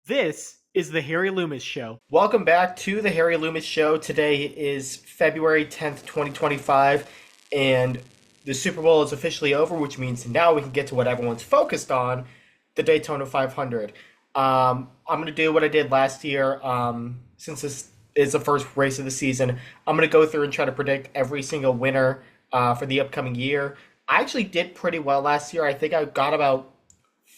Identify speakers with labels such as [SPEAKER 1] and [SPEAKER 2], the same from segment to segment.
[SPEAKER 1] This is the Harry Loomis Show.
[SPEAKER 2] Welcome back to the Harry Loomis Show. Today is February 10th, 2025, and the Super Bowl is officially over, which means now we can get to what everyone's focused on, the Daytona 500. I'm going to do what I did last year. Since this is the first race of the season, I'm going to go through and try to predict every single winner for the upcoming year. I actually did pretty well last year. I think I got about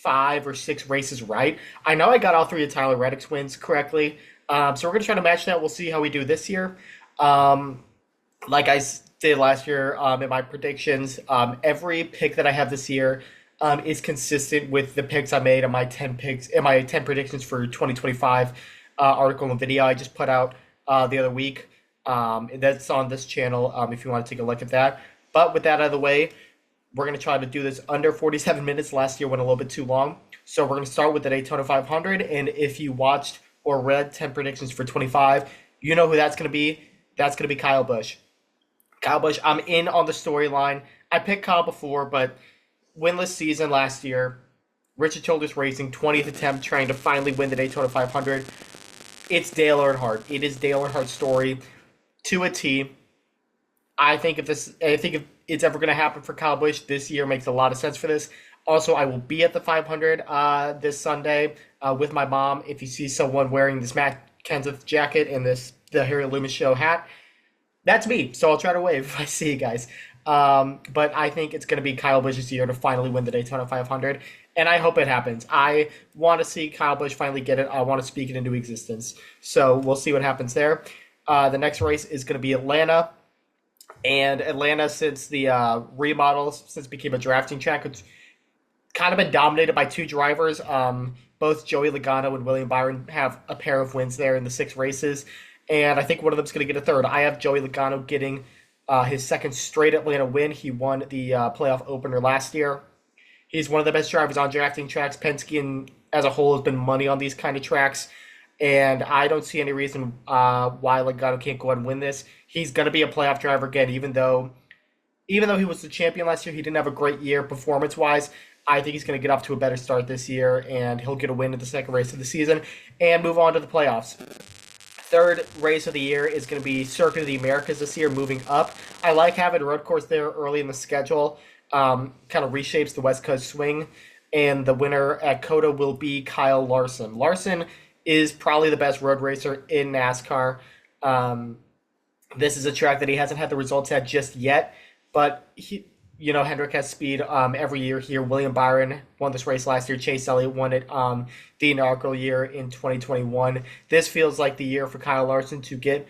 [SPEAKER 2] 5 or 6 races right. I know I got all three of Tyler Reddick's wins correctly. So we're going to try to match that. We'll see how we do this year. Like I did last year in my predictions, every pick that I have this year is consistent with the picks I made in my 10 picks in my 10 predictions for 2025 article and video I just put out the other week. That's on this channel if you want to take a look at that. But with that out of the way, we're going to try to do this under 47 minutes. Last year went a little bit too long. So we're going to start with the Daytona 500. And if you watched or read 10 predictions for 25, you know who that's going to be. That's going to be Kyle Busch. Kyle Busch, I'm in on the storyline. I picked Kyle before, but winless season last year. Richard Childress Racing, 20th attempt trying to finally win the Daytona 500. It's Dale Earnhardt. It is Dale Earnhardt's story to a T. I think if it's ever going to happen for Kyle Busch, this year makes a lot of sense for this. Also, I will be at the 500 this Sunday with my mom. If you see someone wearing this Matt Kenseth jacket and the Harry Loomis Show hat, that's me. So I'll try to wave if I see you guys. But I think it's going to be Kyle Busch's year to finally win the Daytona 500, and I hope it happens. I want to see Kyle Busch finally get it. I want to speak it into existence. So we'll see what happens there. The next race is going to be Atlanta. And Atlanta, since the remodels, since it became a drafting track, it's kind of been dominated by two drivers. Both Joey Logano and William Byron have a pair of wins there in the 6 races. And I think one of them's going to get a third. I have Joey Logano getting his second straight Atlanta win. He won the playoff opener last year. He's one of the best drivers on drafting tracks. Penske as a whole has been money on these kind of tracks. And I don't see any reason why Logano can't go ahead and win this. He's going to be a playoff driver again, even though he was the champion last year. He didn't have a great year performance-wise. I think he's going to get off to a better start this year, and he'll get a win in the second race of the season and move on to the playoffs. Third race of the year is going to be Circuit of the Americas this year, moving up. I like having a road course there early in the schedule. Kind of reshapes the West Coast swing, and the winner at COTA will be Kyle Larson. Larson is probably the best road racer in NASCAR. This is a track that he hasn't had the results at just yet, but Hendrick has speed every year here. William Byron won this race last year. Chase Elliott won it the inaugural year in 2021. This feels like the year for Kyle Larson to get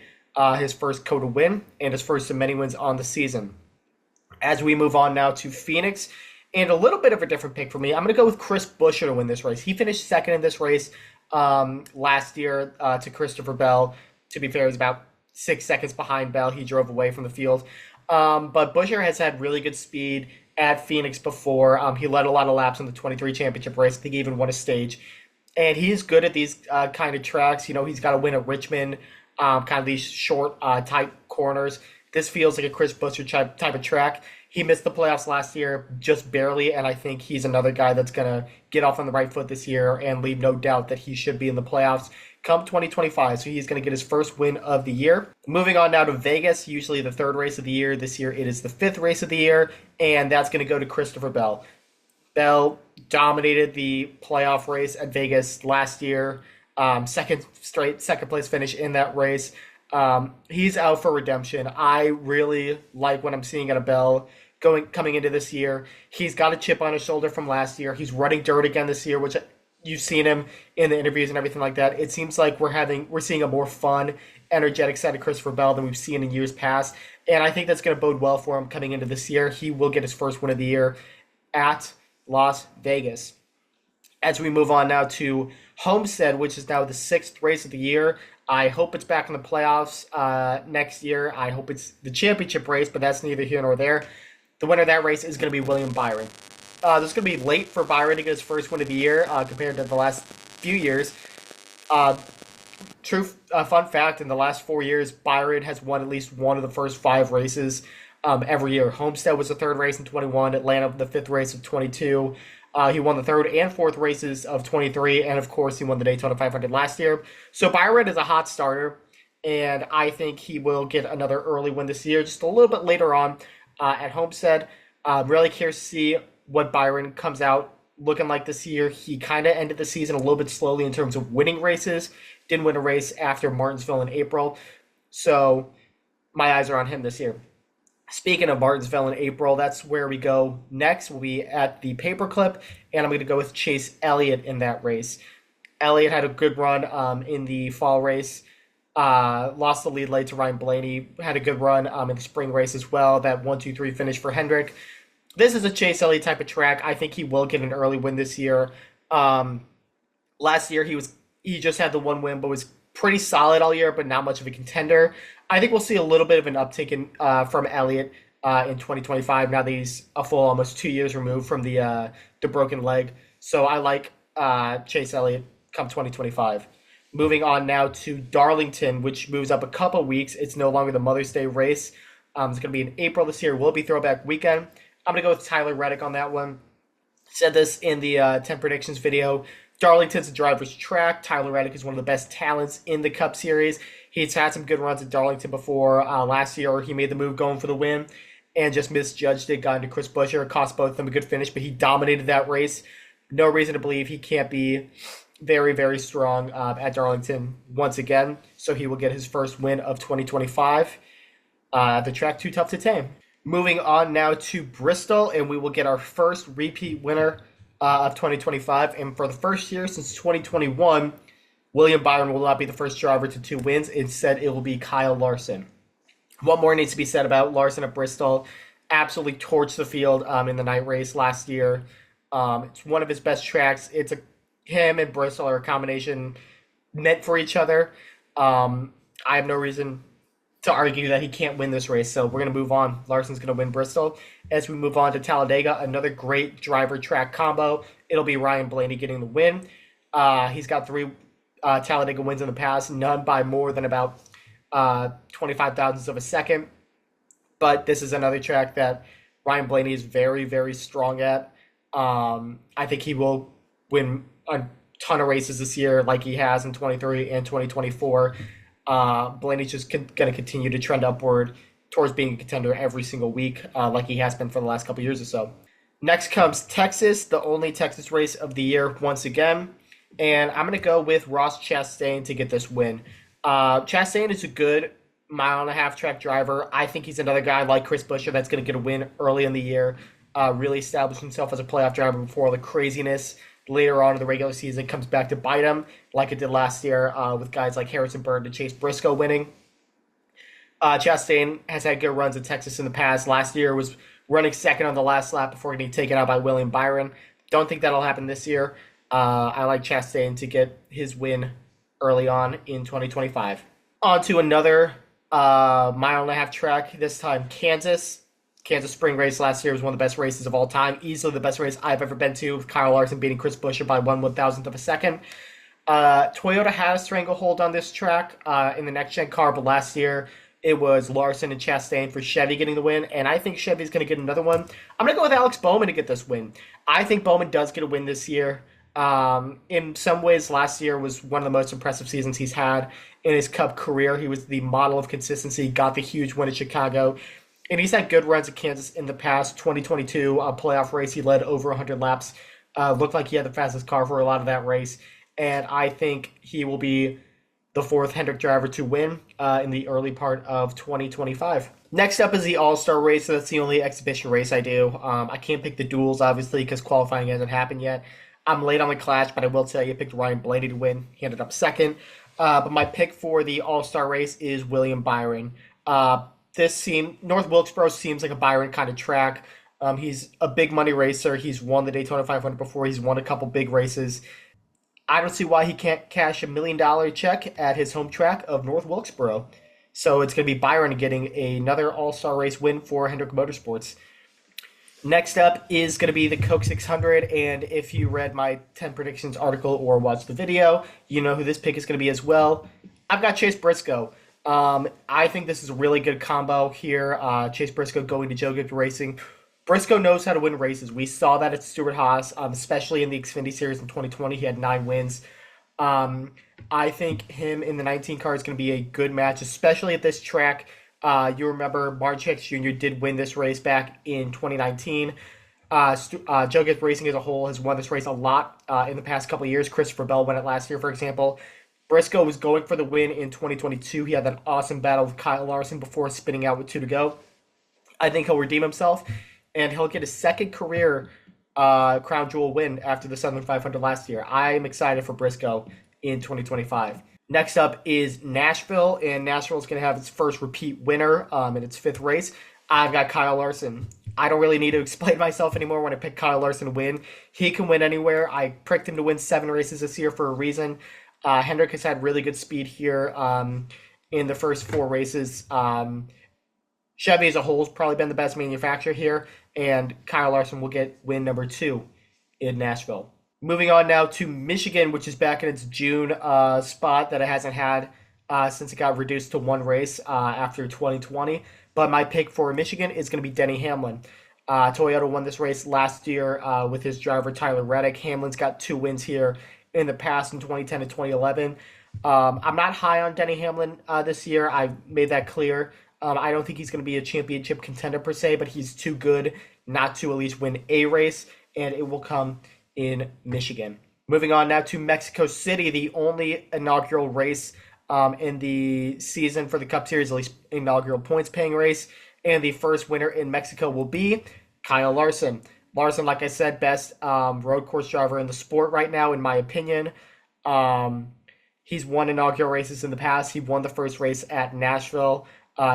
[SPEAKER 2] his first COTA win and his first of many wins on the season. As we move on now to Phoenix, and a little bit of a different pick for me, I'm going to go with Chris Buescher to win this race. He finished second in this race last year to Christopher Bell. To be fair, he's about 6 seconds behind Bell. He drove away from the field. But Buescher has had really good speed at Phoenix before. He led a lot of laps in the 23 championship race. I think he even won a stage. And he's good at these kind of tracks. He's got a win at Richmond, kind of these short, tight corners. This feels like a Chris Buescher type of track. He missed the playoffs last year just barely, and I think he's another guy that's going to get off on the right foot this year and leave no doubt that he should be in the playoffs come 2025. So he's going to get his first win of the year. Moving on now to Vegas, usually the third race of the year. This year it is the 5th race of the year, and that's going to go to Christopher Bell. Bell dominated the playoff race at Vegas last year. Second place finish in that race. He's out for redemption. I really like what I'm seeing out of Bell coming into this year. He's got a chip on his shoulder from last year. He's running dirt again this year, which you've seen him in the interviews and everything like that. It seems like we're seeing a more fun, energetic side of Christopher Bell than we've seen in years past, and I think that's going to bode well for him coming into this year. He will get his first win of the year at Las Vegas. As we move on now to Homestead, which is now the 6th race of the year. I hope it's back in the playoffs next year. I hope it's the championship race, but that's neither here nor there. The winner of that race is going to be William Byron. This is going to be late for Byron to get his first win of the year compared to the last few years. Fun fact, in the last 4 years, Byron has won at least one of the first 5 races every year. Homestead was the 3rd race in 21, Atlanta the 5th race of 22, He won the third and fourth races of 23, and of course, he won the Daytona 500 last year. So Byron is a hot starter, and I think he will get another early win this year, just a little bit later on at Homestead. Really curious to see what Byron comes out looking like this year. He kind of ended the season a little bit slowly in terms of winning races. Didn't win a race after Martinsville in April. So my eyes are on him this year. Speaking of Martinsville in April, that's where we go next. We'll be at the paperclip, and I'm going to go with Chase Elliott in that race. Elliott had a good run in the fall race. Lost the lead late to Ryan Blaney. Had a good run in the spring race as well. That 1-2-3 finish for Hendrick. This is a Chase Elliott type of track. I think he will get an early win this year. Last year he just had the one win, but was pretty solid all year, but not much of a contender. I think we'll see a little bit of an uptick from Elliott in 2025 now that he's a full almost 2 years removed from the broken leg. So I like Chase Elliott come 2025. Moving on now to Darlington, which moves up a couple weeks. It's no longer the Mother's Day race. It's going to be in April this year. Will be Throwback Weekend. I'm going to go with Tyler Reddick on that one. Said this in the 10 predictions video. Darlington's a driver's track. Tyler Reddick is one of the best talents in the Cup Series. He's had some good runs at Darlington before. Last year, he made the move going for the win and just misjudged it. Got into Chris Buescher. Cost both of them a good finish, but he dominated that race. No reason to believe he can't be very, very strong at Darlington once again. So he will get his first win of 2025. The track too tough to tame. Moving on now to Bristol, and we will get our first repeat winner of 2025. And for the first year since 2021, William Byron will not be the first driver to 2 wins. Instead, it will be Kyle Larson. What more needs to be said about Larson at Bristol? Absolutely torched the field in the night race last year. It's one of his best tracks. Him and Bristol are a combination meant for each other. I have no reason to argue that he can't win this race, so we're going to move on. Larson's going to win Bristol. As we move on to Talladega, another great driver-track combo. It'll be Ryan Blaney getting the win. He's got 3 Talladega wins in the past, none by more than about 25 thousandths of a second. But this is another track that Ryan Blaney is very, very strong at. I think he will win a ton of races this year like he has in 23 and 2024. Blaney's just going to continue to trend upward towards being a contender every single week like he has been for the last couple years or so. Next comes Texas, the only Texas race of the year once again. And I'm going to go with Ross Chastain to get this win. Chastain is a good mile-and-a-half track driver. I think he's another guy like Chris Buescher that's going to get a win early in the year, really establish himself as a playoff driver before the craziness later on in the regular season comes back to bite him like it did last year with guys like Harrison Burton and Chase Briscoe winning. Chastain has had good runs in Texas in the past. Last year was running second on the last lap before getting taken out by William Byron. Don't think that'll happen this year. I like Chastain to get his win early on in 2025. On to another mile-and-a-half track, this time Kansas. Kansas Spring Race last year was one of the best races of all time. Easily the best race I've ever been to, with Kyle Larson beating Chris Buescher by 1/1000th of a second. Toyota has stranglehold on this track in the next-gen car, but last year it was Larson and Chastain for Chevy getting the win, and I think Chevy's going to get another one. I'm going to go with Alex Bowman to get this win. I think Bowman does get a win this year. In some ways, last year was one of the most impressive seasons he's had in his Cup career. He was the model of consistency, got the huge win at Chicago. And he's had good runs at Kansas in the past. 2022, a playoff race, he led over 100 laps. Looked like he had the fastest car for a lot of that race. And I think he will be the 4th Hendrick driver to win in the early part of 2025. Next up is the All-Star race. So that's the only exhibition race I do. I can't pick the duels, obviously, because qualifying hasn't happened yet. I'm late on the Clash, but I will tell you I picked Ryan Blaney to win. He ended up second. But my pick for the All-Star race is William Byron. North Wilkesboro seems like a Byron kind of track. He's a big money racer. He's won the Daytona 500 before. He's won a couple big races. I don't see why he can't cash $1 million check at his home track of North Wilkesboro. So it's going to be Byron getting another All-Star race win for Hendrick Motorsports. Next up is going to be the Coke 600, and if you read my 10 predictions article or watched the video, you know who this pick is going to be as well. I've got Chase Briscoe. I think this is a really good combo here. Chase Briscoe going to Joe Gibbs Racing, Briscoe knows how to win races. We saw that at Stewart Haas, especially in the Xfinity Series in 2020. He had 9 wins. Um, I think him in the 19 car is going to be a good match, especially at this track. You remember Martin Truex Jr. did win this race back in 2019. Joe Gibbs Racing as a whole has won this race a lot in the past couple of years. Christopher Bell won it last year, for example. Briscoe was going for the win in 2022. He had that awesome battle with Kyle Larson before spinning out with 2 to go. I think he'll redeem himself, and he'll get his second career crown jewel win after the Southern 500 last year. I'm excited for Briscoe in 2025. Next up is Nashville, and Nashville is going to have its first repeat winner in its fifth race. I've got Kyle Larson. I don't really need to explain myself anymore when I pick Kyle Larson to win. He can win anywhere. I picked him to win 7 races this year for a reason. Hendrick has had really good speed here in the first 4 races. Chevy as a whole has probably been the best manufacturer here, and Kyle Larson will get win number 2 in Nashville. Moving on now to Michigan, which is back in its June spot that it hasn't had since it got reduced to 1 race after 2020. But my pick for Michigan is going to be Denny Hamlin. Toyota won this race last year with his driver Tyler Reddick. Hamlin's got 2 wins here in the past in 2010 and 2011. I'm not high on Denny Hamlin this year. I've made that clear. I don't think he's going to be a championship contender per se, but he's too good not to at least win a race, and it will come in Michigan. Moving on now to Mexico City, the only inaugural race in the season for the Cup Series, at least inaugural points-paying race, and the first winner in Mexico will be Kyle Larson. Larson, like I said, best road course driver in the sport right now, in my opinion. He's won inaugural races in the past. He won the first race at Nashville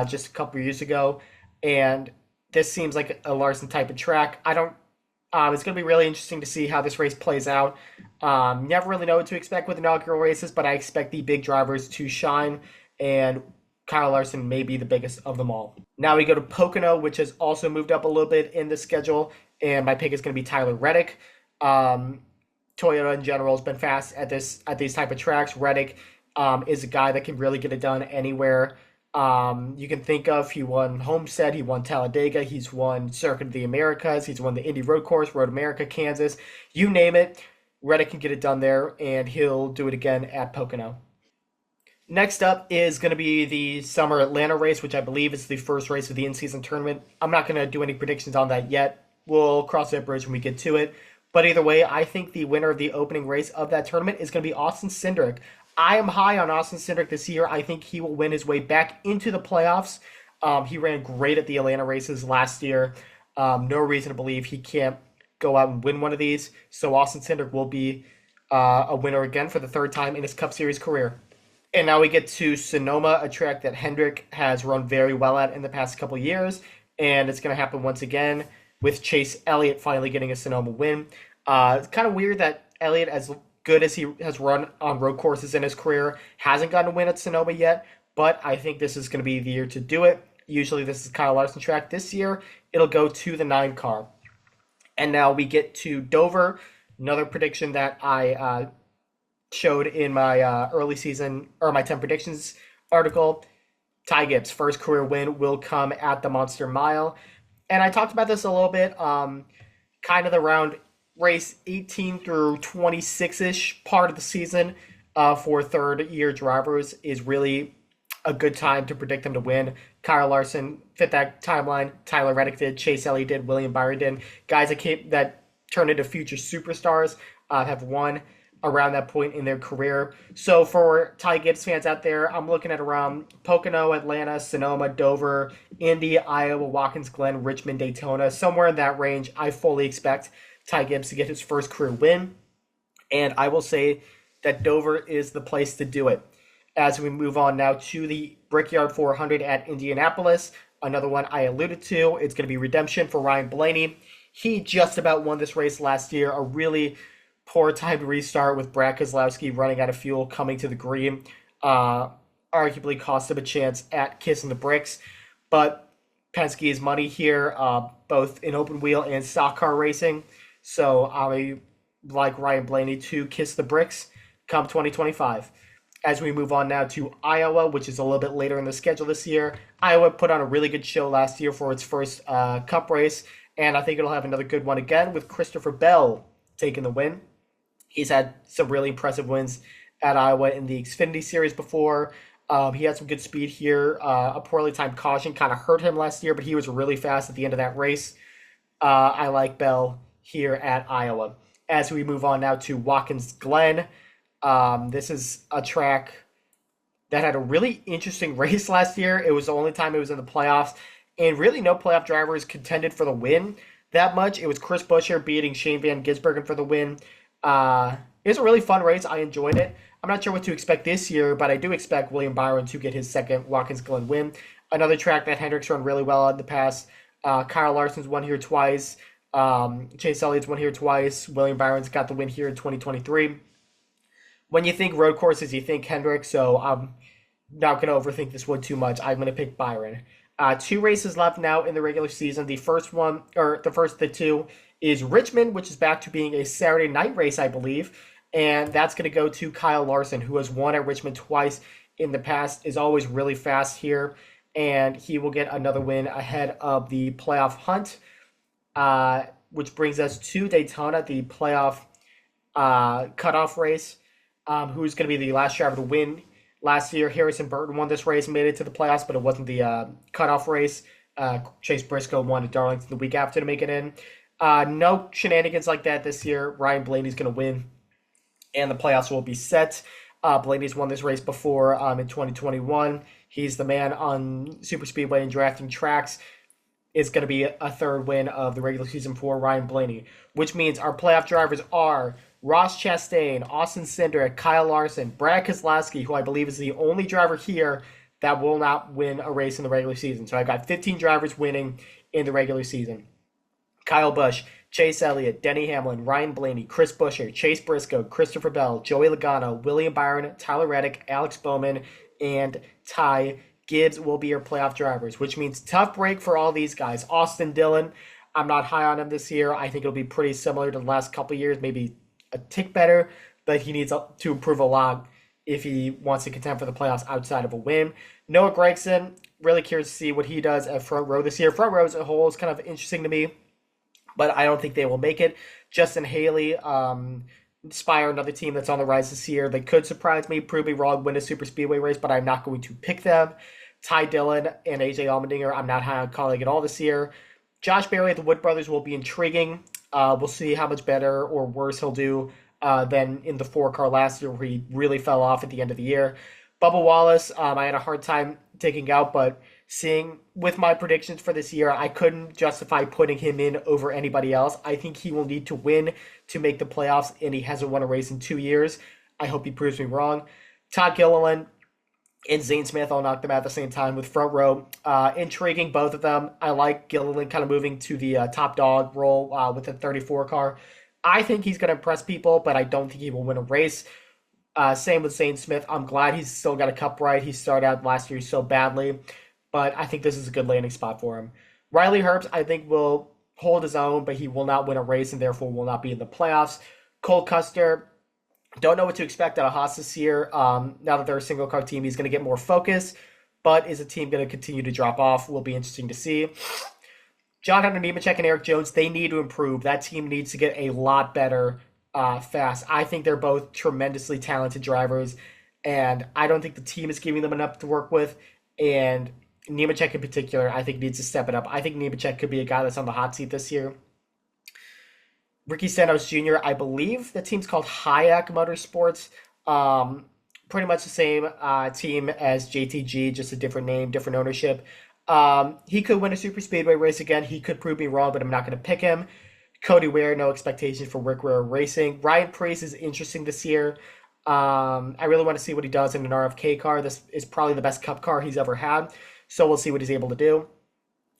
[SPEAKER 2] just a couple of years ago, and this seems like a Larson type of track. It's going to be really interesting to see how this race plays out. Never really know what to expect with inaugural races, but I expect the big drivers to shine, and Kyle Larson may be the biggest of them all. Now we go to Pocono, which has also moved up a little bit in the schedule, and my pick is going to be Tyler Reddick. Toyota in general has been fast at these type of tracks. Reddick is a guy that can really get it done anywhere you can think of. He won Homestead, he won Talladega, he's won Circuit of the Americas, he's won the Indy Road Course, Road America, Kansas, you name it. Reddick can get it done there, and he'll do it again at Pocono. Next up is going to be the Summer Atlanta race, which I believe is the first race of the in-season tournament. I'm not going to do any predictions on that yet. We'll cross that bridge when we get to it. But either way, I think the winner of the opening race of that tournament is going to be Austin Cindric. I am high on Austin Cindric this year. I think he will win his way back into the playoffs. He ran great at the Atlanta races last year. No reason to believe he can't go out and win one of these. So Austin Cindric will be a winner again for the 3rd time in his Cup Series career. And now we get to Sonoma, a track that Hendrick has run very well at in the past couple years. And it's going to happen once again with Chase Elliott finally getting a Sonoma win. It's kind of weird that Elliott, as good as he has run on road courses in his career, hasn't gotten a win at Sonoma yet, but I think this is going to be the year to do it. Usually this is Kyle Larson track. This year, it'll go to the 9 car. And now we get to Dover, another prediction that I showed in my early season, or my 10 predictions article. Ty Gibbs' first career win will come at the Monster Mile. And I talked about this a little bit, kind of around race 18 through 26-ish part of the season for third-year drivers is really a good time to predict them to win. Kyle Larson fit that timeline. Tyler Reddick did. Chase Elliott did. William Byron did. Guys that turned into future superstars have won around that point in their career. So for Ty Gibbs fans out there, I'm looking at around Pocono, Atlanta, Sonoma, Dover, Indy, Iowa, Watkins Glen, Richmond, Daytona, somewhere in that range. I fully expect Ty Gibbs to get his first career win, and I will say that Dover is the place to do it. As we move on now to the Brickyard 400 at Indianapolis, another one I alluded to, it's going to be redemption for Ryan Blaney. He just about won this race last year, a really poor time to restart with Brad Keselowski running out of fuel coming to the green. Arguably cost him a chance at kissing the bricks, but Penske is money here, both in open wheel and stock car racing. So I like Ryan Blaney to kiss the bricks come 2025. As we move on now to Iowa, which is a little bit later in the schedule this year. Iowa put on a really good show last year for its first Cup race, And I think it'll have another good one again with Christopher Bell taking the win. He's had some really impressive wins at Iowa in the Xfinity Series before. He had some good speed here. A poorly timed caution kind of hurt him last year, but he was really fast at the end of that race. I like Bell here at Iowa. As we move on now to Watkins Glen, this is a track that had a really interesting race last year. It was the only time it was in the playoffs, and really no playoff drivers contended for the win that much. It was Chris Buescher beating Shane Van Gisbergen for the win. It was a really fun race. I enjoyed it. I'm not sure what to expect this year, but I do expect William Byron to get his second Watkins Glen win. Another track that Hendrick's run really well in the past. Kyle Larson's won here twice. Chase Elliott's won here twice. William Byron's got the win here in 2023. When you think road courses, you think Hendrick, so I'm not going to overthink this one too much. I'm going to pick Byron. Two races left now in the regular season. The first one, or the first of the two, is Richmond, which is back to being a Saturday night race, I believe. And that's going to go to Kyle Larson, who has won at Richmond twice in the past, is always really fast here. And he will get another win ahead of the playoff hunt, which brings us to Daytona, the playoff cutoff race. Who's going to be the last driver to win last year? Harrison Burton won this race, made it to the playoffs, but it wasn't the cutoff race. Chase Briscoe won at Darlington the week after to make it in. No shenanigans like that this year. Ryan Blaney's going to win, and the playoffs will be set. Blaney's won this race before in 2021. He's the man on Super Speedway and drafting tracks. It's going to be a third win of the regular season for Ryan Blaney, which means our playoff drivers are Ross Chastain, Austin Cindric, Kyle Larson, Brad Keselowski, who I believe is the only driver here that will not win a race in the regular season. So I've got 15 drivers winning in the regular season. Kyle Busch, Chase Elliott, Denny Hamlin, Ryan Blaney, Chris Buescher, Chase Briscoe, Christopher Bell, Joey Logano, William Byron, Tyler Reddick, Alex Bowman, and Ty Gibbs will be your playoff drivers, which means tough break for all these guys. Austin Dillon, I'm not high on him this year. I think it'll be pretty similar to the last couple of years, maybe a tick better, but he needs to improve a lot if he wants to contend for the playoffs outside of a win. Noah Gragson, really curious to see what he does at front row this year. Front row as a whole is kind of interesting to me, but I don't think they will make it. Justin Haley, Spire, another team that's on the rise this year. They could surprise me, prove me wrong, win a super speedway race, but I'm not going to pick them. Ty Dillon and AJ Allmendinger, I'm not high on calling at all this year. Josh Berry at the Wood Brothers will be intriguing. We'll see how much better or worse he'll do than in the 4-car last year where he really fell off at the end of the year. Bubba Wallace, I had a hard time taking out, but seeing with my predictions for this year, I couldn't justify putting him in over anybody else. I think he will need to win to make the playoffs, and he hasn't won a race in 2 years. I hope he proves me wrong. Todd Gilliland and Zane Smith, I'll knock them out at the same time with front row. Intriguing, both of them. I like Gilliland kind of moving to the top dog role with the 34 car. I think he's going to impress people, but I don't think he will win a race. Same with Zane Smith. I'm glad he's still got a cup right. He started out last year so badly, but I think this is a good landing spot for him. Riley Herbst, I think, will hold his own, but he will not win a race and therefore will not be in the playoffs. Cole Custer, don't know what to expect out of Haas this year. Now that they're a single car team, he's going to get more focus, but is the team going to continue to drop off? Will be interesting to see. John Hunter Nemechek and Eric Jones, they need to improve. That team needs to get a lot better fast. I think they're both tremendously talented drivers, and I don't think the team is giving them enough to work with. And Nemechek in particular, I think needs to step it up. I think Nemechek could be a guy that's on the hot seat this year. Ricky Stenhouse Jr., I believe the team's called Hayek Motorsports. Pretty much the same team as JTG, just a different name, different ownership. He could win a super speedway race again. He could prove me wrong, but I'm not going to pick him. Cody Ware, no expectations for Rick Ware Racing. Ryan Preece is interesting this year. I really want to see what he does in an RFK car. This is probably the best Cup car he's ever had, so we'll see what he's able to do.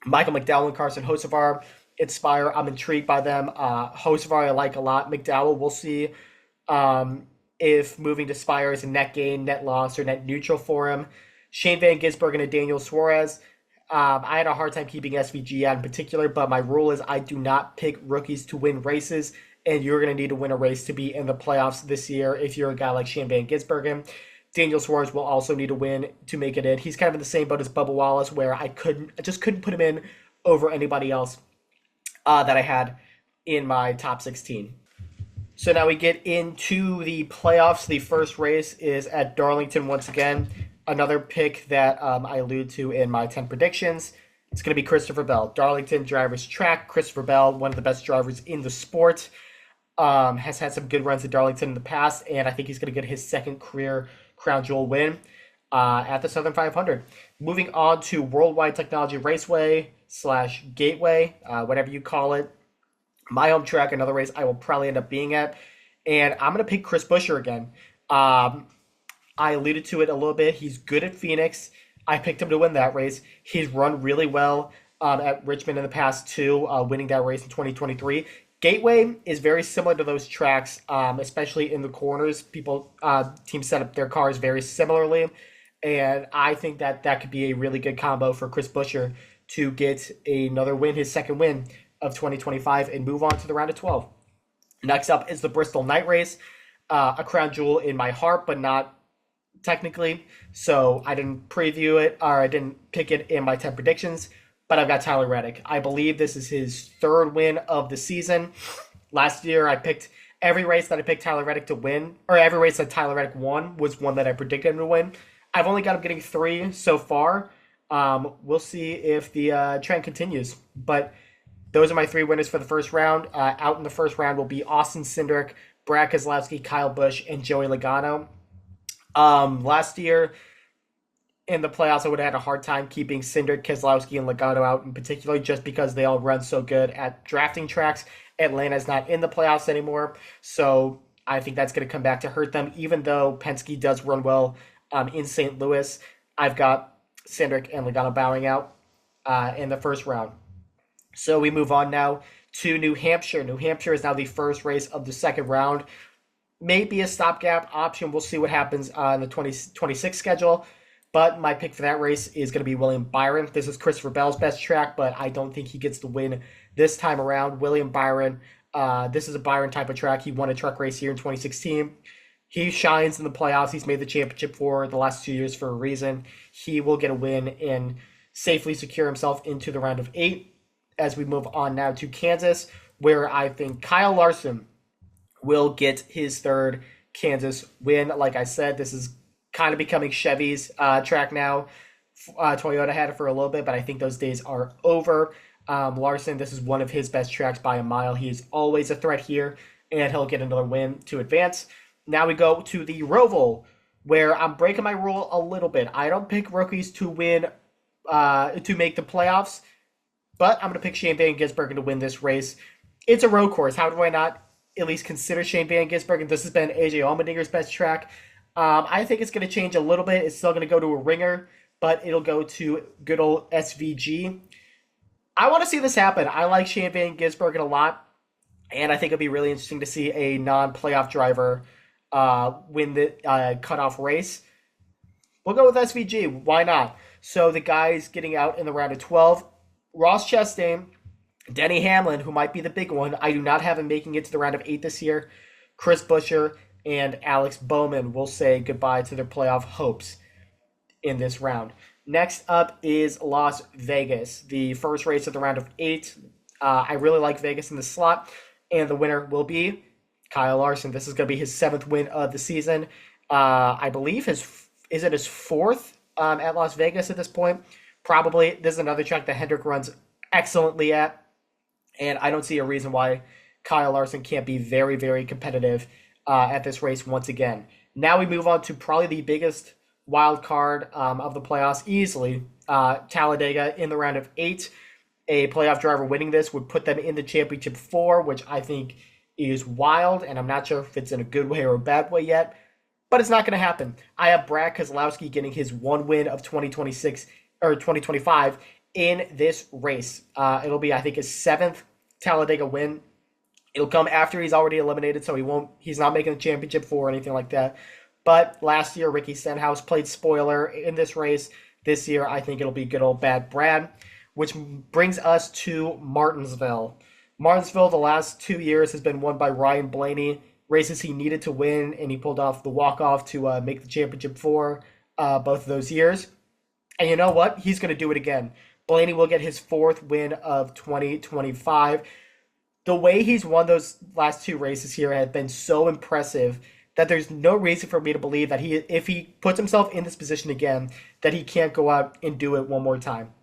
[SPEAKER 2] Michael McDowell and Carson Hocevar, Inspire. I'm intrigued by them. Hocevar I like a lot. McDowell, we'll see if moving to Spire is a net gain, net loss, or net neutral for him. Shane Van Gisbergen and Daniel Suarez. I had a hard time keeping SVG out in particular, but my rule is I do not pick rookies to win races, and you're going to need to win a race to be in the playoffs this year if you're a guy like Shane Van Gisbergen. Daniel Suarez will also need to win to make it in. He's kind of in the same boat as Bubba Wallace, where I just couldn't put him in over anybody else. that I had in my top 16. So now we get into the playoffs. The first race is at Darlington once again. Another pick that I allude to in my 10 predictions. It's going to be Christopher Bell. Darlington driver's track. Christopher Bell, one of the best drivers in the sport, has had some good runs at Darlington in the past, and I think he's going to get his second career Crown Jewel win at the Southern 500. Moving on to Worldwide Technology Raceway slash Gateway, whatever you call it. My home track, another race I will probably end up being at. And I'm going to pick Chris Buescher again. I alluded to it a little bit. He's good at Phoenix. I picked him to win that race. He's run really well at Richmond in the past too, winning that race in 2023. Gateway is very similar to those tracks, especially in the corners. Teams set up their cars very similarly. And I think that that could be a really good combo for Chris Buescher to get another win, his second win of 2025, and move on to the round of 12. Next up is the Bristol Night Race, a crown jewel in my heart, but not technically. So I didn't preview it, or I didn't pick it in my 10 predictions, but I've got Tyler Reddick. I believe this is his third win of the season. Last year, I picked every race that I picked Tyler Reddick to win, or every race that Tyler Reddick won was one that I predicted him to win. I've only got him getting 3 so far. We'll see if the trend continues. But those are my 3 winners for the first round. Out in the first round will be Austin Cindric, Brad Keselowski, Kyle Busch, and Joey Logano. Last year in the playoffs, I would have had a hard time keeping Cindric, Keselowski, and Logano out in particular, just because they all run so good at drafting tracks. Atlanta's not in the playoffs anymore, so I think that's going to come back to hurt them. Even though Penske does run well in St. Louis, I've got Cindric and Logano bowing out in the first round. So we move on now to New Hampshire. New Hampshire is now the first race of the second round. Maybe a stopgap option. We'll see what happens on the 2026 schedule. But my pick for that race is going to be William Byron. This is Christopher Bell's best track, but I don't think he gets the win this time around. William Byron, this is a Byron type of track. He won a truck race here in 2016. He shines in the playoffs. He's made the championship for the last 2 years for a reason. He will get a win and safely secure himself into the round of 8. As we move on now to Kansas, where I think Kyle Larson will get his third Kansas win. Like I said, this is kind of becoming Chevy's track now. Toyota had it for a little bit, but I think those days are over. Larson, this is one of his best tracks by a mile. He is always a threat here, and he'll get another win to advance. Now we go to the Roval, where I'm breaking my rule a little bit. I don't pick rookies to win, to make the playoffs, but I'm going to pick Shane Van Gisbergen to win this race. It's a road course. How do I not at least consider Shane Van Gisbergen? This has been AJ Allmendinger's best track. I think it's going to change a little bit. It's still going to go to a ringer, but it'll go to good old SVG. I want to see this happen. I like Shane Van Gisbergen a lot, and I think it'll be really interesting to see a non-playoff driver win the cutoff race. We'll go with SVG. Why not? So the guys getting out in the round of 12, Ross Chastain, Denny Hamlin, who might be the big one. I do not have him making it to the round of 8 this year. Chris Buescher and Alex Bowman will say goodbye to their playoff hopes in this round. Next up is Las Vegas, the first race of the round of 8. I really like Vegas in the slot, and the winner will be Kyle Larson. This is going to be his 7th win of the season. I believe is it his 4th at Las Vegas at this point? Probably. This is another track that Hendrick runs excellently at, and I don't see a reason why Kyle Larson can't be very, very competitive at this race once again. Now we move on to probably the biggest wild card of the playoffs, easily. Talladega in the round of 8. A playoff driver winning this would put them in the championship 4, which I think is wild, and I'm not sure if it's in a good way or a bad way yet, but it's not going to happen. I have Brad Keselowski getting his 1 win of 2026 or 2025 in this race. It'll be, I think, his 7th Talladega win. It'll come after he's already eliminated, so he's not making the championship 4 or anything like that. But last year, Ricky Stenhouse played spoiler in this race. This year, I think it'll be good old bad Brad, which brings us to Martinsville. Martinsville, the last 2 years, has been won by Ryan Blaney. Races he needed to win, and he pulled off the walk-off to make the championship 4 both of those years. And you know what? He's going to do it again. Blaney will get his fourth win of 2025. The way he's won those last two races here have been so impressive that there's no reason for me to believe that if he puts himself in this position again, that he can't go out and do it one more time.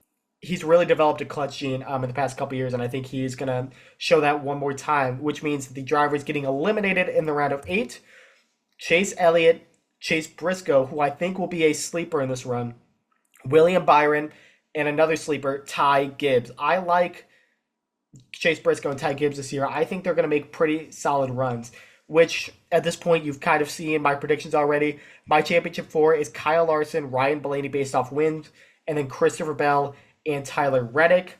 [SPEAKER 2] He's really developed a clutch gene in the past couple years, and I think he's gonna show that one more time, which means that the driver is getting eliminated in the round of 8. Chase Elliott, Chase Briscoe, who I think will be a sleeper in this run, William Byron, and another sleeper, Ty Gibbs. I like Chase Briscoe and Ty Gibbs this year. I think they're going to make pretty solid runs, which at this point you've kind of seen my predictions already. My championship 4 is Kyle Larson, Ryan Blaney based off wins, and then Christopher Bell and Tyler Reddick,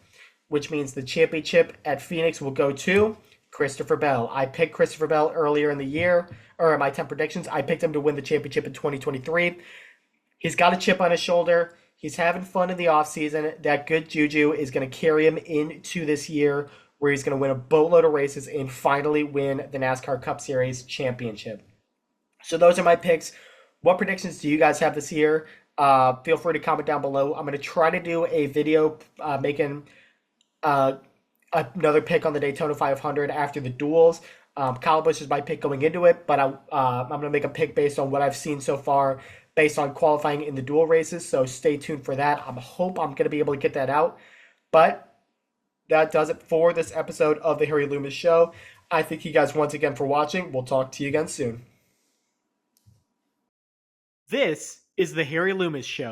[SPEAKER 2] which means the championship at Phoenix will go to Christopher Bell. I picked Christopher Bell earlier in the year, or my 10 predictions. I picked him to win the championship in 2023. He's got a chip on his shoulder. He's having fun in the offseason. That good juju is going to carry him into this year where he's going to win a boatload of races and finally win the NASCAR Cup Series championship. So those are my picks. What predictions do you guys have this year? Feel free to comment down below. I'm going to try to do a video making another pick on the Daytona 500 after the duels. Kyle Busch is my pick going into it, but I'm going to make a pick based on what I've seen so far, based on qualifying in the dual races. So stay tuned for that. I hope I'm going to be able to get that out. But that does it for this episode of the Harry Loomis Show. I thank you guys once again for watching. We'll talk to you again soon.
[SPEAKER 1] This is the Harry Loomis Show.